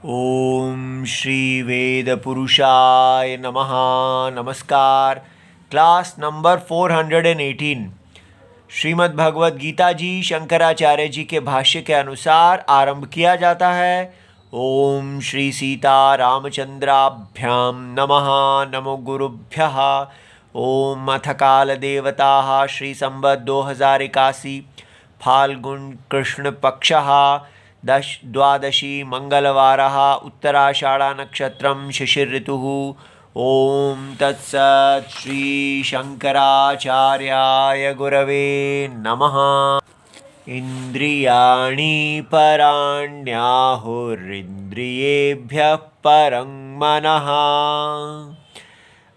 ओम श्री वेद पुरुषाय नमः। नमस्कार। क्लास नंबर 418 श्रीमद् भगवद गीता जी शंकराचार्य जी के भाष्य के अनुसार आरंभ किया जाता है। ओम श्री सीता रामचंद्राभ्याम नमः। नमो गुरुभ्यः। ओम अथ काल देवता श्री संवत् 2081 फाल्गुन कृष्ण पक्षः द्वादशी मंगलवारः उत्तराषाढ़ा नक्षत्रं शिशिर ऋतुः। ओम तत्सत् श्री शंकराचार्याय गुरवे नमः। इंद्रियाणि पराण्याहुरिन्द्रियेभ्यः परं मनः।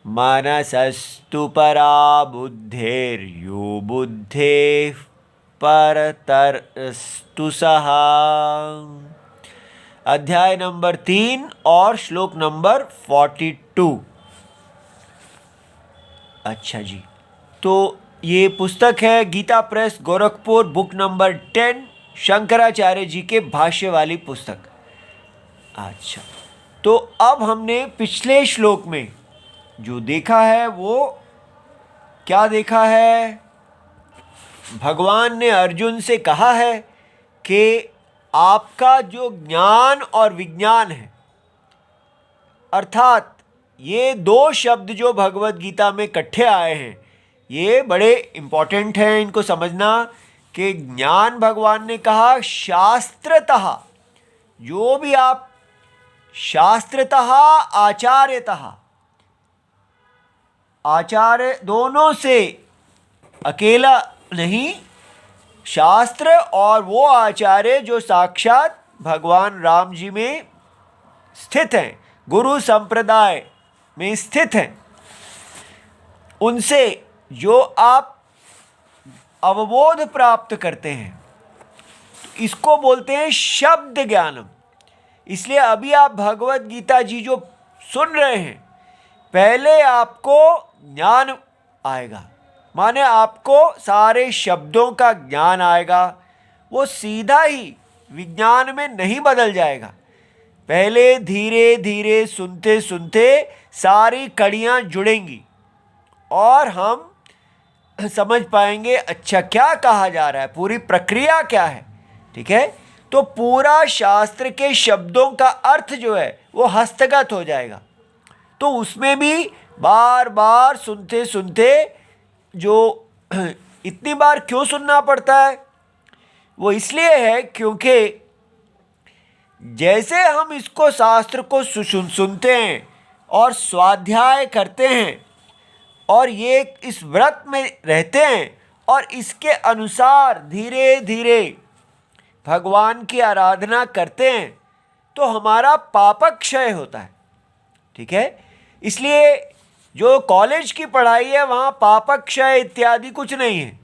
मनसस्तु परा बुद्धिर्यो बुद्धेः परतरस्तु सः। अध्याय नंबर 3 और श्लोक नंबर 42। अच्छा जी, तो ये पुस्तक है Gita press Gorakhpur, book number 10, Shankaracharya ji के भाष्य वाली पुस्तक। अच्छा, तो अब हमने पिछले श्लोक में जो देखा है वो क्या देखा है? भगवान ने अर्जुन से कहा है कि आपका जो ज्ञान और विज्ञान है, अर्थात ये दो शब्द जो भगवद गीता में इकट्ठे आए हैं, ये बड़े इम्पोर्टेंट हैं इनको समझना। कि ज्ञान भगवान ने कहा शास्त्रतः, जो भी आप शास्त्रतः आचार्यतः, आचार्य दोनों से अकेला नहीं, शास्त्र और वो आचार्य जो साक्षात भगवान राम जी में स्थित हैं, गुरु संप्रदाय में स्थित हैं, उनसे जो आप अवबोध प्राप्त करते हैं, इसको बोलते हैं शब्द ज्ञानम। इसलिए अभी आप भगवद गीता जी जो सुन रहे हैं, पहले आपको ज्ञान आएगा, माने आपको सारे शब्दों का ज्ञान आएगा। वो सीधा ही विज्ञान में नहीं बदल जाएगा। पहले धीरे धीरे सुनते सुनते सारी कड़ियाँ जुड़ेंगी और हम समझ पाएंगे अच्छा क्या कहा जा रहा है, पूरी प्रक्रिया क्या है। ठीक है, तो पूरा शास्त्र के शब्दों का अर्थ जो है वो हस्तगत हो जाएगा। तो उसमें भी बार बार सुनते सुनते जो इतनी बार क्यों सुनना पड़ता है, वो इसलिए है क्योंकि जैसे हम इसको शास्त्र को सुनते हैं और स्वाध्याय करते हैं और ये इस व्रत में रहते हैं और इसके अनुसार धीरे धीरे भगवान की आराधना करते हैं, तो हमारा पापक क्षय होता है। ठीक है, इसलिए जो कॉलेज की पढ़ाई है वहाँ पापक क्षय इत्यादि कुछ नहीं है,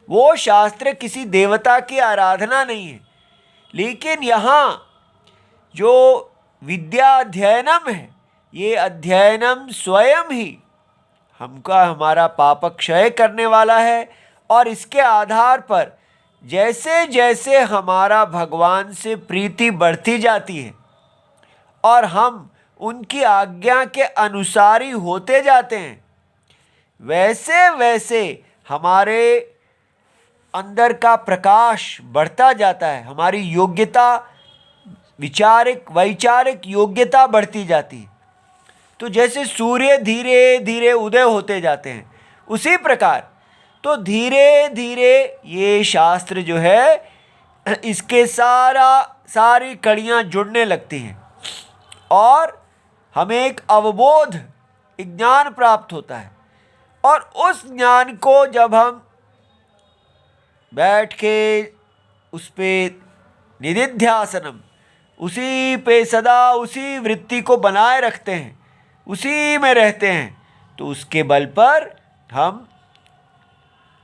वो शास्त्र किसी देवता की आराधना नहीं है। लेकिन यहाँ जो विद्या अध्ययनम है, ये अध्ययनम स्वयं ही हमारा पापक क्षय करने वाला है। और इसके आधार पर जैसे जैसे हमारा भगवान से प्रीति बढ़ती जाती है और हम उनकी आज्ञा के अनुसारी होते जाते हैं, वैसे वैसे हमारे अंदर का प्रकाश बढ़ता जाता है, हमारी योग्यता, वैचारिक योग्यता बढ़ती जाती है। तो जैसे सूर्य धीरे धीरे उदय होते जाते हैं, उसी प्रकार तो धीरे धीरे ये शास्त्र जो है इसके सारी कड़ियाँ जुड़ने लगती हैं और हमें एक अवबोध, एक ज्ञान प्राप्त होता है। और उस ज्ञान को जब हम बैठ के उस पे निदिध्यासनम, उसी पे सदा उसी वृत्ति को बनाए रखते हैं, उसी में रहते हैं, तो उसके बल पर हम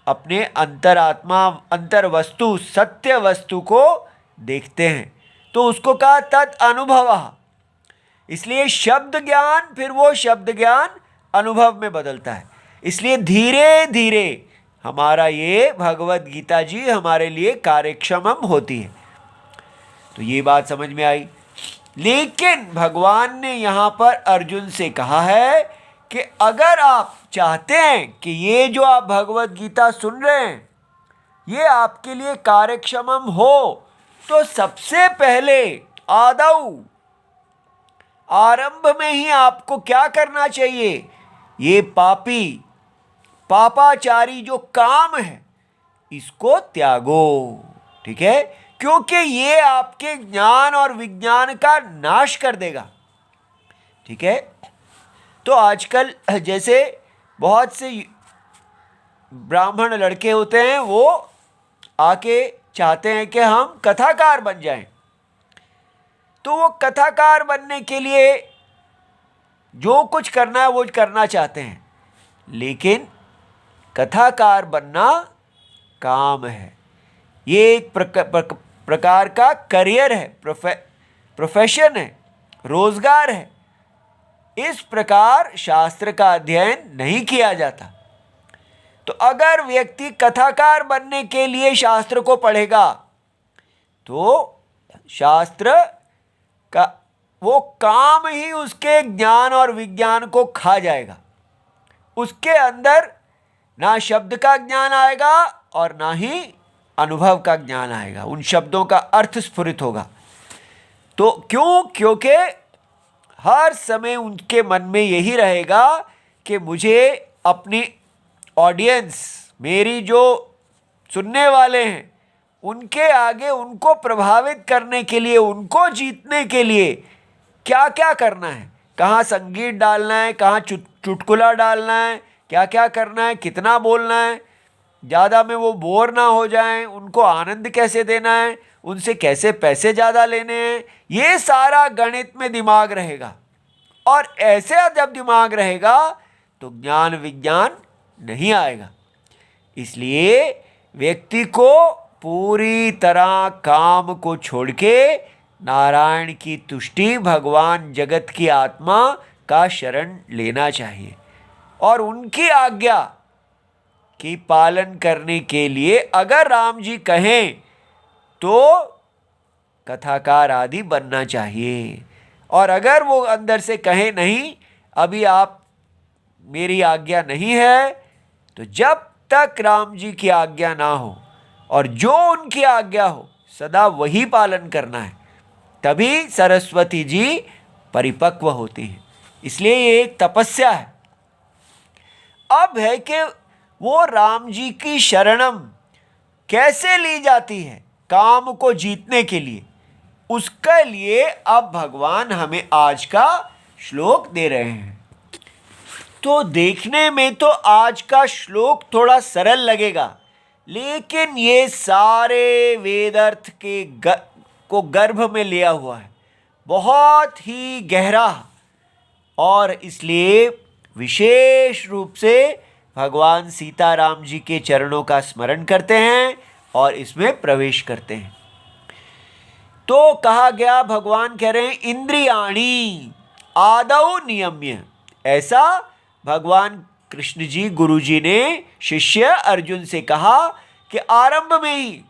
अपने अंतरात्मा, अंतर वस्तु, सत्य वस्तु को देखते हैं। तो उसको कहा तत् अनुभवः। इसलिए शब्द ज्ञान, फिर वो शब्द ज्ञान अनुभव में बदलता है। इसलिए धीरे धीरे हमारा ये भगवद गीता जी हमारे लिए कार्यक्षम होती है। तो ये बात समझ में आई। लेकिन भगवान ने यहाँ पर अर्जुन से कहा है कि अगर आप चाहते हैं कि ये जो आप भगवत गीता सुन रहे हैं ये आपके लिए कार्यक्षमम हो, तो सबसे पहले आदौ आरंभ में ही आपको क्या करना चाहिए? ये पापाचारी जो काम है इसको त्यागो। ठीक है, क्योंकि ये आपके ज्ञान और विज्ञान का नाश कर देगा। ठीक है, तो आजकल जैसे बहुत से ब्राह्मण लड़के होते हैं, वो आके चाहते हैं कि हम कथाकार बन जाएं, तो वो कथाकार बनने के लिए जो कुछ करना है वो करना चाहते हैं, लेकिन कथाकार बनना काम है, ये एक प्रकार का करियर है, प्रोफेशन है, रोजगार है। इस प्रकार शास्त्र का अध्ययन नहीं किया जाता। तो अगर व्यक्ति कथाकार बनने के लिए शास्त्र को पढ़ेगा तो शास्त्र का वो काम ही उसके ज्ञान और विज्ञान को खा जाएगा। उसके अंदर ना शब्द का ज्ञान आएगा और ना ही अनुभव का ज्ञान आएगा, उन शब्दों का अर्थ स्फुरित होगा। तो क्योंकि हर समय उनके मन में यही रहेगा कि मुझे अपनी ऑडियंस, मेरी जो सुनने वाले हैं, उनके आगे उनको प्रभावित करने के लिए, उनको जीतने के लिए क्या क्या करना है, कहाँ संगीत डालना है, कहाँ चुटकुला डालना है, क्या क्या करना है, कितना बोलना है, ज़्यादा में वो बोर ना हो जाएं, उनको आनंद कैसे देना है, उनसे कैसे पैसे ज़्यादा लेने हैं, ये सारा गणित में दिमाग रहेगा। और ऐसे जब दिमाग रहेगा तो ज्ञान विज्ञान नहीं आएगा। इसलिए व्यक्ति को पूरी तरह काम को छोड़ के नारायण की तुष्टि, भगवान जगत की आत्मा का शरण लेना चाहिए और उनकी आज्ञा की पालन करने के लिए अगर राम जी कहें तो कथाकार आदि बनना चाहिए, और अगर वो अंदर से कहें नहीं अभी आप मेरी आज्ञा नहीं है, तो जब तक राम जी की आज्ञा ना हो और जो उनकी आज्ञा हो सदा वही पालन करना है, तभी सरस्वती जी परिपक्व होती हैं। इसलिए ये एक तपस्या है। अब है कि वो राम जी की शरणम कैसे ली जाती है काम को जीतने के लिए, उसके लिए अब भगवान हमें आज का श्लोक दे रहे हैं। तो देखने में तो आज का श्लोक थोड़ा सरल लगेगा, लेकिन ये सारे वेदार्थ को गर्भ में लिया हुआ है, बहुत ही गहरा, और इसलिए विशेष रूप से भगवान सीताराम जी के चरणों का स्मरण करते हैं और इसमें प्रवेश करते हैं। तो कहा गया, भगवान कह रहे हैं इंद्रियाणी आदौ नियम्य। ऐसा भगवान कृष्ण जी, गुरु जी ने शिष्य अर्जुन से कहा कि आरंभ में ही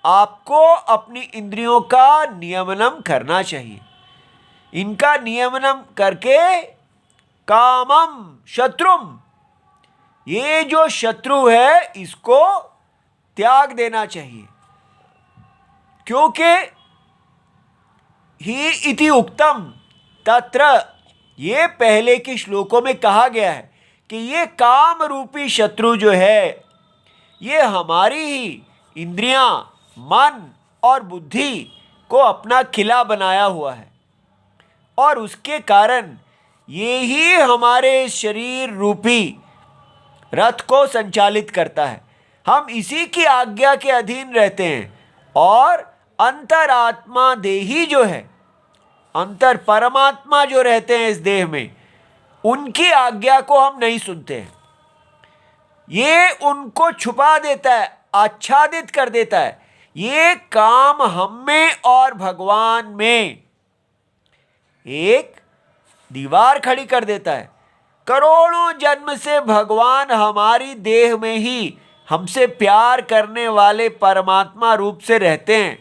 आपको अपनी इंद्रियों का नियमनम करना चाहिए। इनका नियमनम करके कामम शत्रुम, ये जो शत्रु है इसको त्याग देना चाहिए, क्योंकि ही इति उक्तम तत्र, ये पहले के श्लोकों में कहा गया है कि ये काम रूपी शत्रु जो है ये हमारी ही इंद्रियां, मन और बुद्धि को अपना किला बनाया हुआ है, और उसके कारण ये ही हमारे शरीर रूपी रथ को संचालित करता है। हम इसी की आज्ञा के अधीन रहते हैं, और अंतरात्मा देही जो है, अंतर परमात्मा जो रहते हैं इस देह में, उनकी आज्ञा को हम नहीं सुनते हैं। ये उनको छुपा देता है, आच्छादित कर देता है। ये काम हम में और भगवान में एक दीवार खड़ी कर देता है। करोड़ों जन्म से भगवान हमारी देह में ही हमसे प्यार करने वाले परमात्मा रूप से रहते हैं,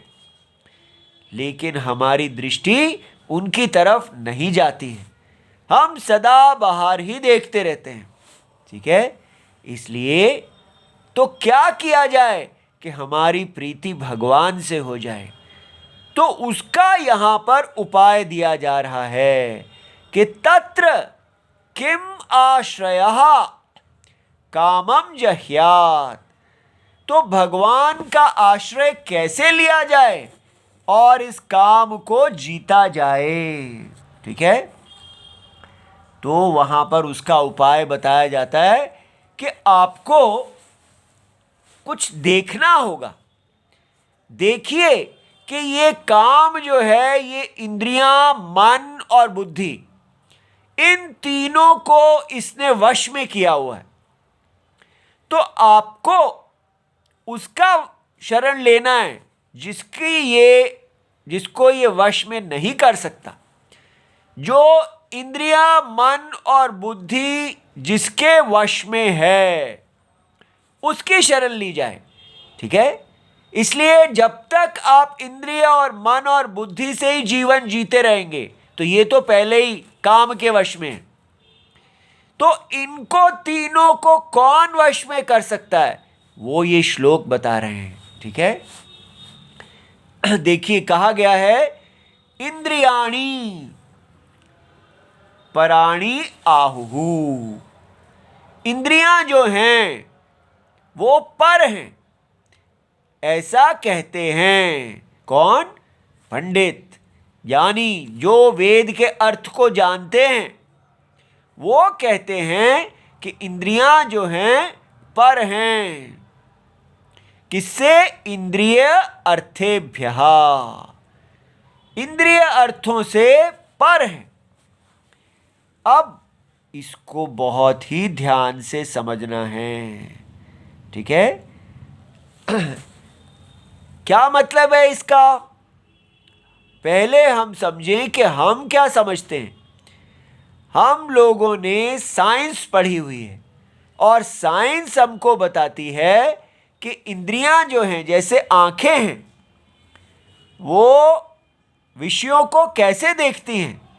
लेकिन हमारी दृष्टि उनकी तरफ नहीं जाती है। हम सदा बाहर ही देखते रहते हैं। ठीक है, इसलिए तो क्या किया जाए कि हमारी प्रीति भगवान से हो जाए। तो उसका यहां पर उपाय दिया जा रहा है कि तत्र किम आश्रयः कामम जह्यात्। तो भगवान का आश्रय कैसे लिया जाए और इस काम को जीता जाए। ठीक है, तो वहां पर उसका उपाय बताया जाता है कि आपको कुछ देखना होगा। देखिए कि ये काम जो है, ये इंद्रियां, मन और बुद्धि, इन तीनों को इसने वश में किया हुआ है। तो आपको उसका शरण लेना है जिसको ये वश में नहीं कर सकता। जो इंद्रियां, मन और बुद्धि जिसके वश में है, उसकी शरण ली जाए। ठीक है, इसलिए जब तक आप इंद्रिय और मन और बुद्धि से ही जीवन जीते रहेंगे, तो ये तो पहले ही काम के वश में है। तो इनको तीनों को कौन वश में कर सकता है, वो ये श्लोक बता रहे हैं। ठीक है, देखिए कहा गया है इंद्रियाणि पराणी आहुहु। इंद्रियां जो हैं वो पर हैं, ऐसा कहते हैं कौन? पंडित, यानी जो वेद के अर्थ को जानते हैं, वो कहते हैं कि इंद्रियां जो हैं पर हैं। किससे? इंद्रिय अर्थेभ्यः, इंद्रिय अर्थों से पर हैं। अब इसको बहुत ही ध्यान से समझना है। ठीक है, क्या मतलब है इसका? पहले हम समझें कि हम क्या समझते हैं। हम लोगों ने साइंस पढ़ी हुई है और साइंस हमको बताती है कि इंद्रियां जो हैं, जैसे आंखें हैं, वो विषयों को कैसे देखती हैं।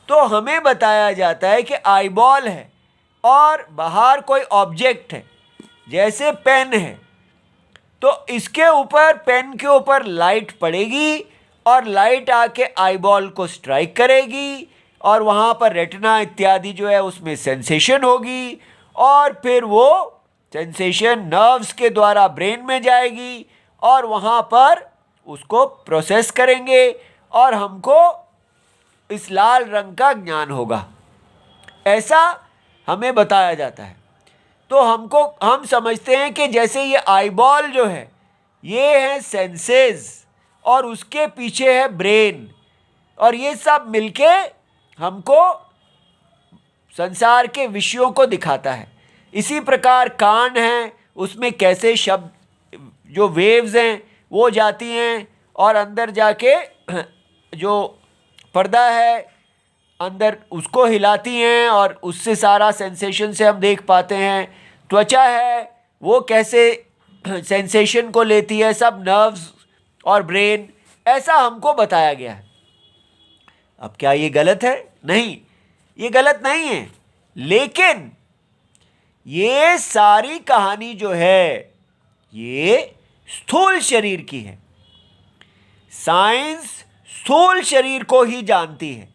तो हमें बताया जाता है कि आईबॉल है और बाहर कोई ऑब्जेक्ट है, जैसे पेन है, तो इसके ऊपर, पेन के ऊपर लाइट पड़ेगी और लाइट आके आईबॉल को स्ट्राइक करेगी और वहाँ पर रेटिना इत्यादि जो है उसमें सेंसेशन होगी और फिर वो सेंसेशन नर्व्स के द्वारा ब्रेन में जाएगी और वहाँ पर उसको प्रोसेस करेंगे और हमको इस लाल रंग का ज्ञान होगा, ऐसा हमें बताया जाता है। तो हम समझते हैं कि जैसे ये आईबॉल जो है, ये है सेंसेस और उसके पीछे है ब्रेन, और ये सब मिलके हमको संसार के विषयों को दिखाता है। इसी प्रकार कान है, उसमें कैसे शब्द, जो वेव्स हैं वो जाती हैं और अंदर जाके जो पर्दा है अंदर उसको हिलाती हैं और उससे सारा सेंसेशन से हम देख पाते हैं। त्वचा है, वो कैसे सेंसेशन को लेती है, सब नर्व्स और ब्रेन, ऐसा हमको बताया गया है। अब क्या ये गलत है? नहीं, ये गलत नहीं है, लेकिन ये सारी कहानी जो है ये स्थूल शरीर की है। साइंस स्थूल शरीर को ही जानती है।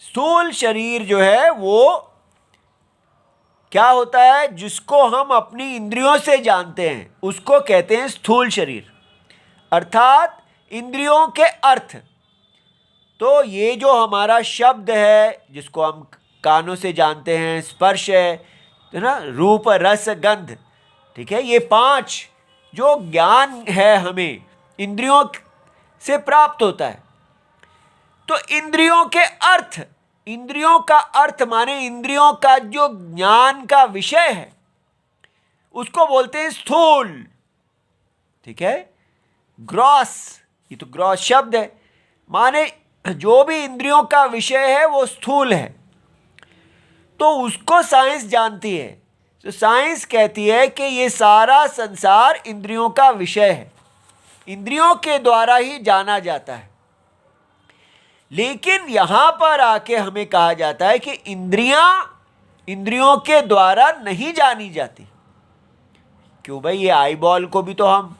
स्थूल शरीर जो है वो क्या होता है, जिसको हम अपनी इंद्रियों से जानते हैं, उसको कहते हैं स्थूल शरीर, अर्थात इंद्रियों के अर्थ। तो ये जो हमारा शब्द है, जिसको हम कानों से जानते हैं, स्पर्श है, तो ना, रूप, रस, गंध, ठीक है, ये 5 जो ज्ञान है हमें इंद्रियों से प्राप्त होता है। तो इंद्रियों के अर्थ, इंद्रियों का अर्थ माने इंद्रियों का जो ज्ञान का विषय है, उसको बोलते हैं स्थूल। ठीक है, ग्रॉस, ये तो ग्रॉस शब्द है, माने जो भी इंद्रियों का विषय है वो स्थूल है। तो उसको साइंस जानती है। तो साइंस कहती है कि ये सारा संसार इंद्रियों का विषय है, इंद्रियों के द्वारा ही जाना जाता है। लेकिन यहां पर आके हमें कहा जाता है कि इंद्रियों के द्वारा नहीं जानी जाती। क्यों भाई, ये आई बॉल को भी तो हम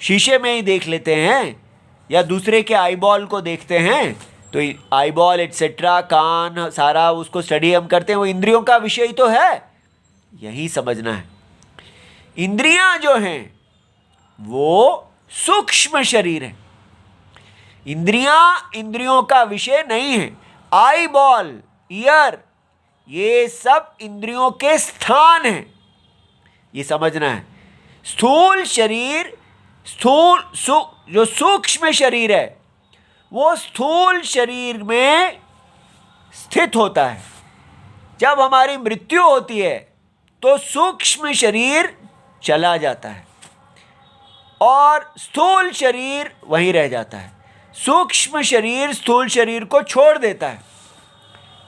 शीशे में ही देख लेते हैं या दूसरे के आई बॉल को देखते हैं, तो आई बॉल एटसेट्रा, कान, सारा उसको स्टडी हम करते हैं, वो इंद्रियों का विषय ही तो है। यही समझना है। इंद्रियां जो हैं वो सूक्ष्म शरीर है। इंद्रियों का विषय नहीं है। आई बॉल, ईयर, ये सब इंद्रियों के स्थान हैं, ये समझना है। स्थूल शरीर, जो सूक्ष्म शरीर है वो स्थूल शरीर में स्थित होता है। जब हमारी मृत्यु होती है तो सूक्ष्म शरीर चला जाता है और स्थूल शरीर वहीं रह जाता है। सूक्ष्म शरीर स्थूल शरीर को छोड़ देता है,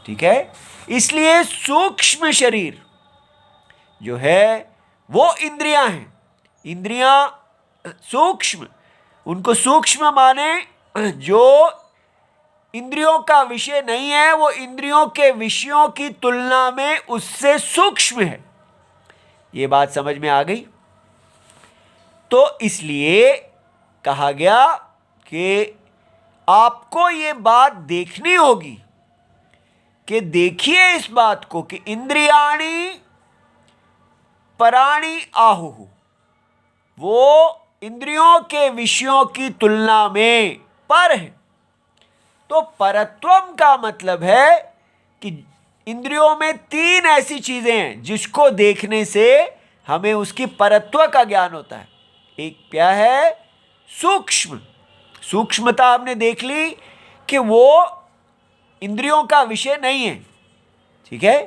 ठीक है। इसलिए सूक्ष्म शरीर जो है वो इंद्रियां हैं। इंद्रियां सूक्ष्म, उनको सूक्ष्म माने जो इंद्रियों का विषय नहीं है, वो इंद्रियों के विषयों की तुलना में उससे सूक्ष्म है। ये बात समझ में आ गई? तो इसलिए कहा गया कि आपको ये बात देखनी होगी कि देखिए इस बात को कि इंद्रियाणि पराणि आहुः, वो इंद्रियों के विषयों की तुलना में पर है। तो परत्वम का मतलब है कि इंद्रियों में तीन ऐसी चीजें हैं जिसको देखने से हमें उसकी परत्व का ज्ञान होता है। एक क्या है? सूक्ष्म। सूक्ष्मता हमने देख ली कि वो इंद्रियों का विषय नहीं है, ठीक है।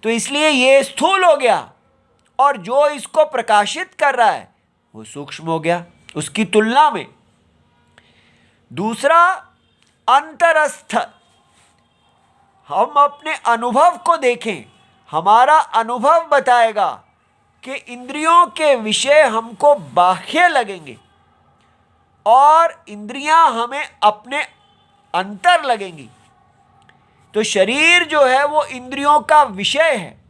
तो इसलिए ये स्थूल हो गया और जो इसको प्रकाशित कर रहा है वो सूक्ष्म हो गया उसकी तुलना में। दूसरा अंतरस्थ, हम अपने अनुभव को देखें, हमारा अनुभव बताएगा कि इंद्रियों के विषय हमको बाह्य लगेंगे और इंद्रियां हमें अपने अंतर लगेंगी। तो शरीर जो है वो इंद्रियों का विषय है।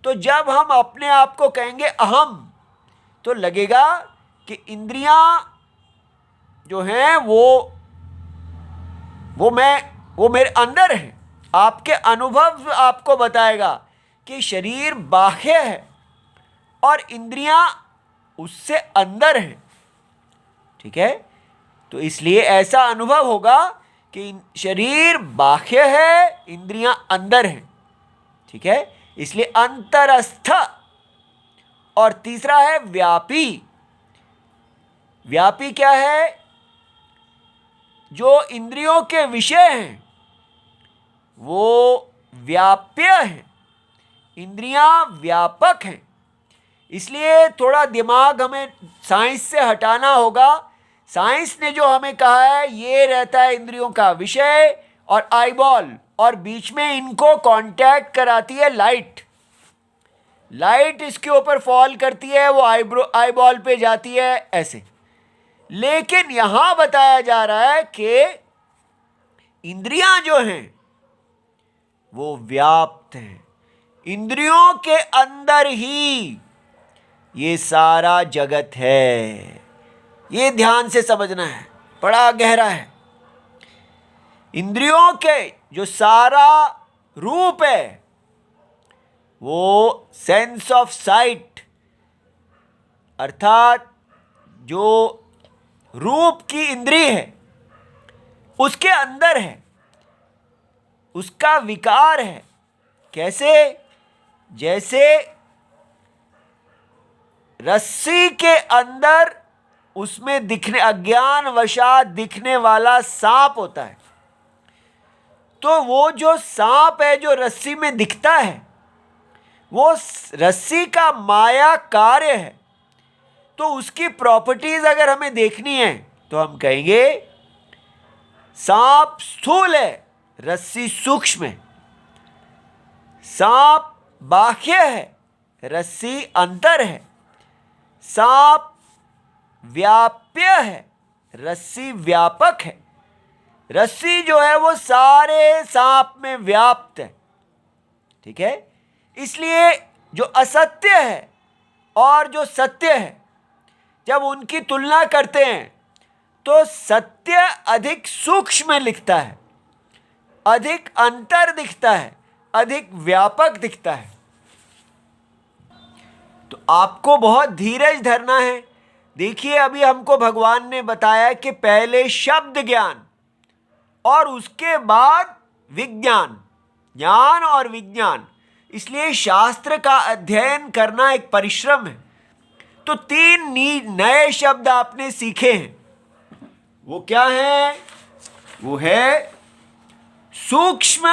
तो जब हम अपने आप को कहेंगे अहम, तो लगेगा कि इंद्रियां जो हैं वो मेरे अंदर है। आपके अनुभव आपको बताएगा कि शरीर बाह्य है और इंद्रियां उससे अंदर हैं, ठीक है। तो इसलिए ऐसा अनुभव होगा कि शरीर बाह्य है, इंद्रियां अंदर हैं, ठीक है। इसलिए अंतरस्थ। और तीसरा है व्यापी। व्यापी क्या है? जो इंद्रियों के विषय हैं वो व्याप्य हैं, इंद्रियां व्यापक हैं। इसलिए थोड़ा दिमाग हमें साइंस से हटाना होगा। साइंस ने जो हमें कहा है ये रहता है इंद्रियों का विषय और आईबॉल, और बीच में इनको कांटेक्ट कराती है लाइट। लाइट इसके ऊपर फॉल करती है, वो आईबॉल पे जाती है, ऐसे। लेकिन यहां बताया जा रहा है कि इंद्रियां जो हैं वो व्याप्त हैं। इंद्रियों के अंदर ही ये सारा जगत है। ये ध्यान से समझना है, बड़ा गहरा है। इंद्रियों के जो सारा रूप है वो सेंस ऑफ साइट, अर्थात जो रूप की इंद्रिय है उसके अंदर है, उसका विकार है। कैसे? जैसे रस्सी के अंदर उसमें दिखने, अज्ञान वशात दिखने वाला सांप होता है। तो वो जो सांप है जो रस्सी में दिखता है वो रस्सी का माया कार्य है। तो उसकी प्रॉपर्टीज अगर हमें देखनी है तो हम कहेंगे सांप स्थूल है, रस्सी सूक्ष्म है। सांप बाह्य है, रस्सी अंतर है। सांप व्याप्य है, रस्सी व्यापक है। रस्सी जो है वो सारे सांप में व्याप्त है, ठीक है। इसलिए जो असत्य है और जो सत्य है, जब उनकी तुलना करते हैं तो सत्य अधिक सूक्ष्म दिखता है, अधिक अंतर दिखता है, अधिक व्यापक दिखता है। तो आपको बहुत धीरज धरना है। देखिए, अभी हमको भगवान ने बताया कि पहले शब्द ज्ञान और उसके बाद विज्ञान, ज्ञान और विज्ञान। इसलिए शास्त्र का अध्ययन करना एक परिश्रम है। तो 3 नए शब्द आपने सीखे हैं। वो क्या है? वो है सूक्ष्म,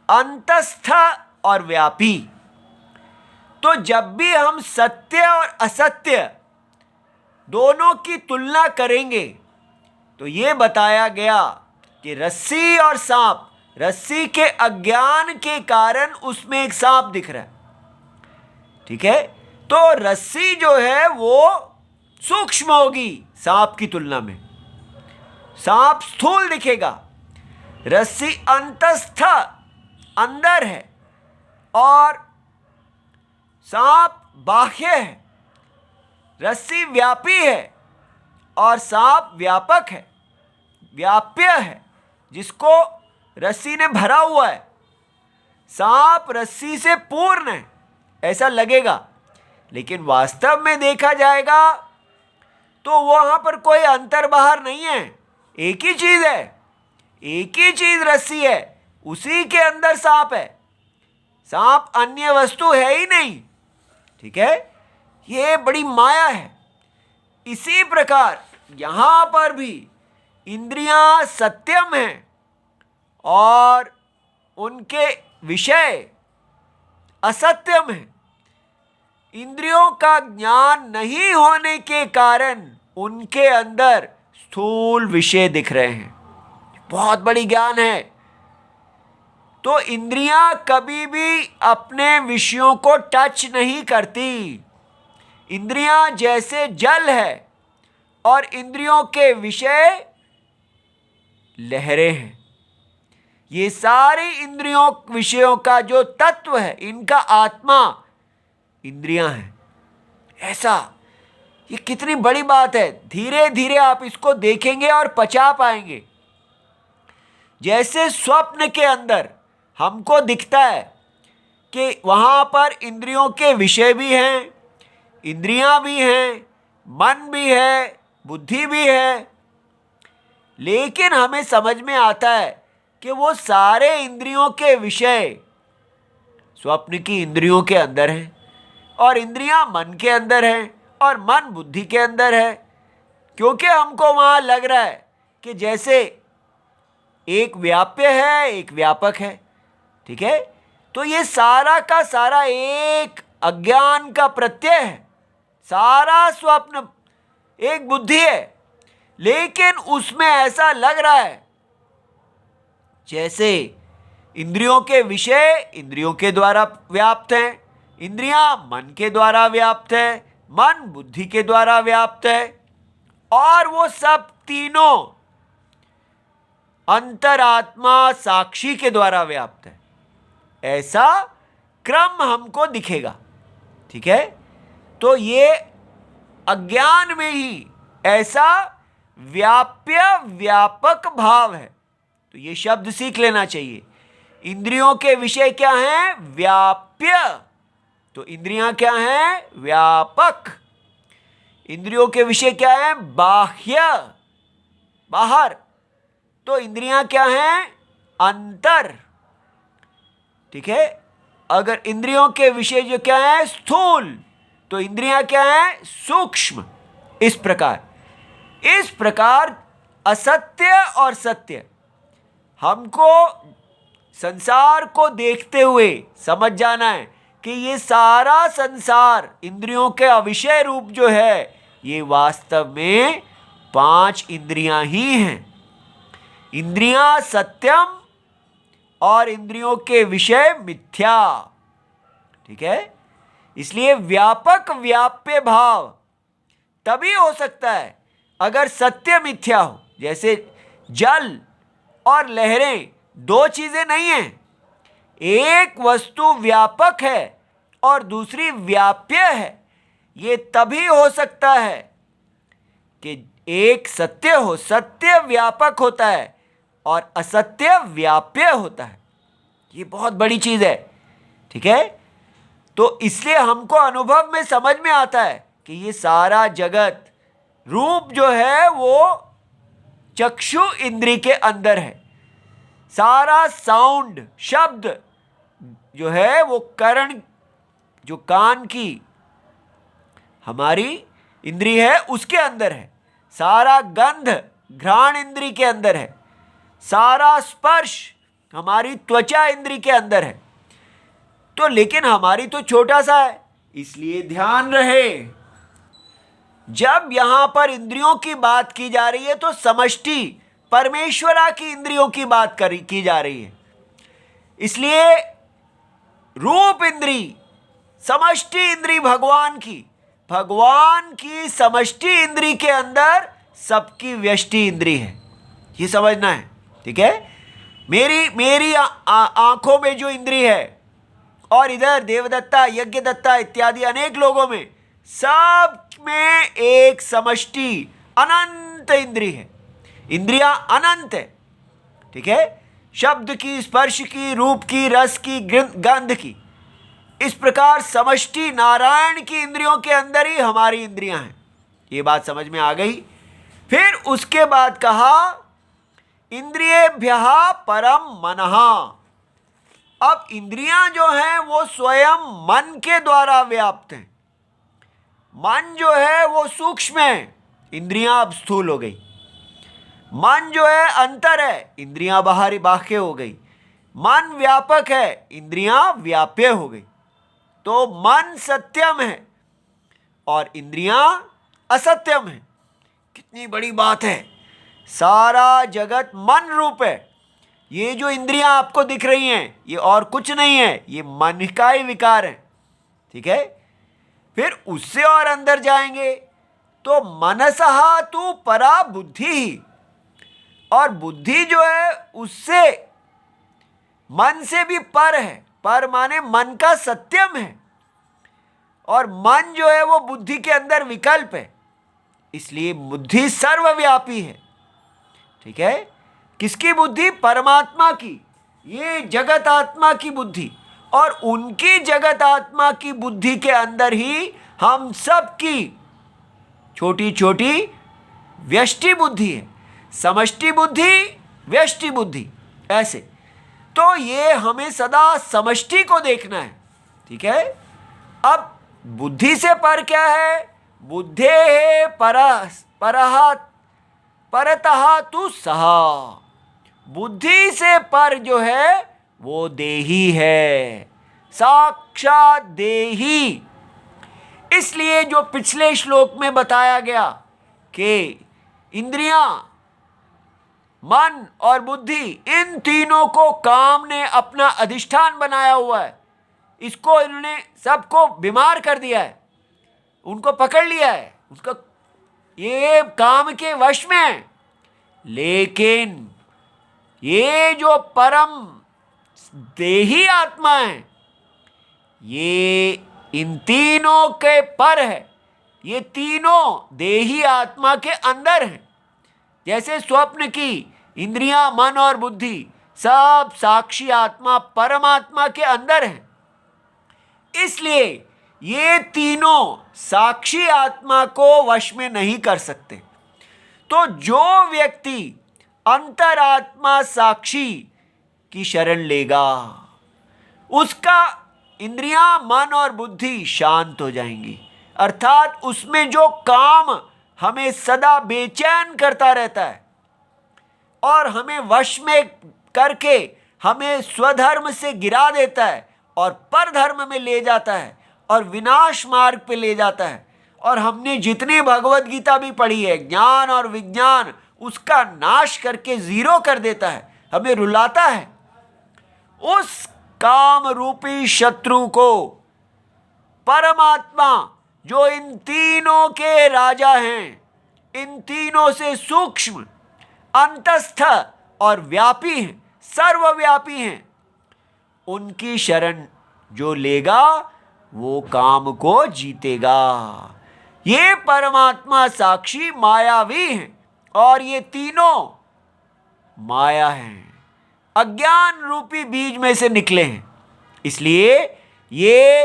अंतस्थ और व्यापी। तो जब भी हम सत्य और असत्य दोनों की तुलना करेंगे तो ये बताया गया कि रस्सी और सांप, रस्सी के अज्ञान के कारण उसमें एक सांप दिख रहा है, ठीक है। तो रस्सी जो है वो सूक्ष्म होगी सांप की तुलना में, सांप स्थूल दिखेगा। रस्सी अंतस्थ, अंदर है, और सांप बाह्य है। रस्सी व्यापी है और सांप व्यापक है, व्याप्य है, जिसको रस्सी ने भरा हुआ है। सांप रस्सी से पूर्ण है ऐसा लगेगा, लेकिन वास्तव में देखा जाएगा तो वहां पर कोई अंतर बाहर नहीं है, एक ही चीज है, एक ही चीज रस्सी है, उसी के अंदर सांप है। सांप अन्य वस्तु है ही नहीं, ठीक है। ये बड़ी माया है। इसी प्रकार यहां पर भी इंद्रियां सत्यम हैं और उनके विषय असत्यम है। इंद्रियों का ज्ञान नहीं होने के कारण उनके अंदर स्थूल विषय दिख रहे हैं। बहुत बड़ी ज्ञान है। तो इंद्रियां कभी भी अपने विषयों को टच नहीं करती। इंद्रियां जैसे जल है और इंद्रियों के विषय लहरें हैं। ये सारी इंद्रियों विषयों का जो तत्व है, इनका आत्मा इंद्रियां हैं। ऐसा, ये कितनी बड़ी बात है। धीरे धीरे आप इसको देखेंगे और पचा पाएंगे। जैसे स्वप्न के अंदर हमको दिखता है कि वहां पर इंद्रियों के विषय भी हैं, इंद्रियां भी हैं, मन भी है, बुद्धि भी है, लेकिन हमें समझ में आता है कि वो सारे इंद्रियों के विषय स्वप्न की इंद्रियों के अंदर हैं, और इंद्रियां मन के अंदर हैं, और मन बुद्धि के अंदर है। क्योंकि हमको वहां लग रहा है कि जैसे एक व्याप्य है, एक व्यापक है, ठीक है। तो ये सारा का सारा एक अज्ञान का प्रत्यय है। सारा स्वप्न एक बुद्धि है, लेकिन उसमें ऐसा लग रहा है जैसे इंद्रियों के विषय इंद्रियों के द्वारा व्याप्त हैं, इंद्रियां मन के द्वारा व्याप्त है, मन बुद्धि के द्वारा व्याप्त है, और वो सब तीनों अंतरात्मा साक्षी के द्वारा व्याप्त है। ऐसा क्रम हमको दिखेगा, ठीक है। तो ये अज्ञान में ही ऐसा व्याप्य व्यापक भाव है। तो ये शब्द सीख लेना चाहिए। इंद्रियों के विषय क्या हैं? व्याप्य। तो इंद्रियां क्या हैं? व्यापक। इंद्रियों के विषय क्या हैं? बाह्य, बाहर। तो इंद्रियां क्या हैं? अंतर, ठीक है। अगर इंद्रियों के विषय जो क्या है? स्थूल, तो इंद्रियां क्या है? सूक्ष्म। इस प्रकार असत्य और सत्य हमको संसार को देखते हुए समझ जाना है कि ये सारा संसार इंद्रियों के अविषय रूप जो है, ये वास्तव में 5 इंद्रियां ही हैं। इंद्रियां सत्यम और इंद्रियों के विषय मिथ्या, ठीक है। इसलिए व्यापक व्याप्य भाव तभी हो सकता है अगर सत्य मिथ्या हो। जैसे जल और लहरें दो चीजें नहीं हैं। एक वस्तु व्यापक है और दूसरी व्याप्य है। ये तभी हो सकता है कि एक सत्य हो, सत्य व्यापक होता है और असत्य व्याप्य होता है। ये बहुत बड़ी चीज है, ठीक है। तो इसलिए हमको अनुभव में समझ में आता है कि ये सारा जगत, रूप जो है वो चक्षु इंद्री के अंदर है। सारा साउंड, शब्द जो है वो कर्ण, जो कान की हमारी इंद्री है उसके अंदर है। सारा गंध घ्राण इंद्री के अंदर है। सारा स्पर्श हमारी त्वचा इंद्री के अंदर है। तो लेकिन हमारी तो छोटा सा है, इसलिए ध्यान रहे जब यहां पर इंद्रियों की बात की जा रही है तो समष्टि परमेश्वरा की इंद्रियों की बात की जा रही है। इसलिए रूप इंद्री, समष्टि इंद्री भगवान की समष्टि इंद्री के अंदर सबकी व्यष्टि इंद्री है। ये समझना है, ठीक है। मेरी आंखों में जो इंद्री है और इधर देवदत्ता, यज्ञदत्ता इत्यादि अनेक लोगों में, सब में एक समष्टि अनंत इंद्री है। इंद्रियां अनंत है, ठीक है। शब्द की, स्पर्श की, रूप की, रस की, गंध की, इस प्रकार समष्टि नारायण की इंद्रियों के अंदर ही हमारी इंद्रियां हैं। ये बात समझ में आ गई। फिर उसके बाद कहा इंद्रियेभ्यः परम मनः। अब इंद्रियां जो हैं वो स्वयं मन के द्वारा व्याप्त हैं। मन जो है वो सूक्ष्म है, इंद्रियां अब स्थूल हो गई। मन जो है अंतर है, इंद्रियां बाह्य हो गई। मन व्यापक है, इंद्रियां व्याप्य हो गई। तो मन सत्यम है और इंद्रियां असत्यम है। कितनी बड़ी बात है। सारा जगत मन रूप है। ये जो इंद्रियां आपको दिख रही हैं ये और कुछ नहीं है, ये मन का ही विकार है, ठीक है। फिर उससे और अंदर जाएंगे तो मनसहा तु परा बुद्धि, और बुद्धि जो है उससे, मन से भी पर है। पर माने मन का सत्यम है, और मन जो है वो बुद्धि के अंदर विकल्प है। इसलिए बुद्धि सर्वव्यापी है, ठीक है। किसकी बुद्धि? परमात्मा की। ये जगत आत्मा की बुद्धि, और उनकी जगत आत्मा की बुद्धि के अंदर ही हम सब की छोटी छोटी व्यष्टि बुद्धि है। समष्टि बुद्धि, व्यष्टि बुद्धि, ऐसे। तो ये हमें सदा समष्टि को देखना है, ठीक है। अब बुद्धि से पर क्या है? बुद्धे परतः तु सहा। बुद्धि से पर जो है वो देही है, साक्षात देही। इसलिए जो पिछले श्लोक में बताया गया कि इंद्रियां, मन और बुद्धि, इन तीनों को काम ने अपना अधिष्ठान बनाया हुआ है। इसको इन्होंने सबको बीमार कर दिया है, उनको पकड़ लिया है, उसका ये काम के वश में है। लेकिन ये जो परम देही आत्मा है ये इन तीनों के पर है। ये तीनों देही आत्मा के अंदर हैं। जैसे स्वप्न की इंद्रियां, मन और बुद्धि सब साक्षी आत्मा परमात्मा के अंदर हैं। इसलिए ये तीनों साक्षी आत्मा को वश में नहीं कर सकते। तो जो व्यक्ति अंतरात्मा साक्षी की शरण लेगा उसका इंद्रियां, मन और बुद्धि शांत हो जाएंगी। अर्थात उसमें जो काम हमें सदा बेचैन करता रहता है और हमें वश में करके हमें स्वधर्म से गिरा देता है और परधर्म में ले जाता है और विनाश मार्ग पे ले जाता है, और हमने जितनी भगवत गीता भी पढ़ी है, ज्ञान और विज्ञान उसका नाश करके जीरो कर देता है, हमें रुलाता है, उस काम रूपी शत्रु को परमात्मा जो इन तीनों के राजा हैं, इन तीनों से सूक्ष्म, अंतस्थ और व्यापी हैं, सर्वव्यापी हैं, उनकी शरण जो लेगा वो काम को जीतेगा। ये परमात्मा साक्षी मायावी हैं और ये तीनों माया हैं, अज्ञान रूपी बीज में से निकले हैं। इसलिए ये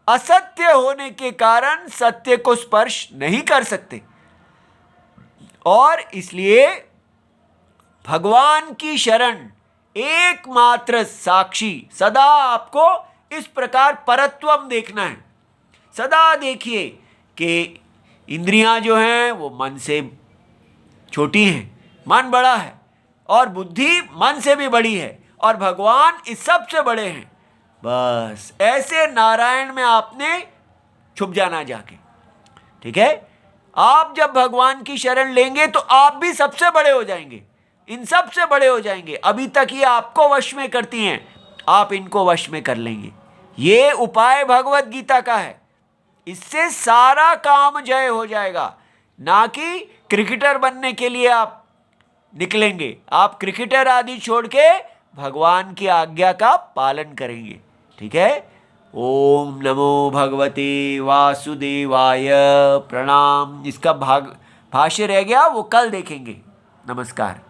असत्य होने के कारण सत्य को स्पर्श नहीं कर सकते और इसलिए भगवान की शरण एकमात्र साक्षी। सदा आपको इस प्रकार परत्वम देखना है। सदा देखिए कि इंद्रियां जो हैं वो मन से छोटी हैं, मन बड़ा है, और बुद्धि मन से भी बड़ी है, और भगवान इस सब से बड़े हैं। बस ऐसे नारायण में आपने छुप जाना जाके। ठीक है, आप जब भगवान की शरण लेंगे तो आप भी सबसे बड़े हो जाएंगे, इन सब से बड़े हो जाएंगे। अभी तक ये आपको वश में करती हैं, आप इनको वश में कर लेंगे। ये उपाय भगवत गीता का है, इससे सारा काम जय हो जाएगा। ना कि क्रिकेटर बनने के लिए आप निकलेंगे, आप क्रिकेटर आदि छोड़ के भगवान की आज्ञा का पालन करेंगे। ठीक है, ओम नमो भगवते वासुदेवाय। प्रणाम। इसका भाष्य रह गया, वो कल देखेंगे। नमस्कार।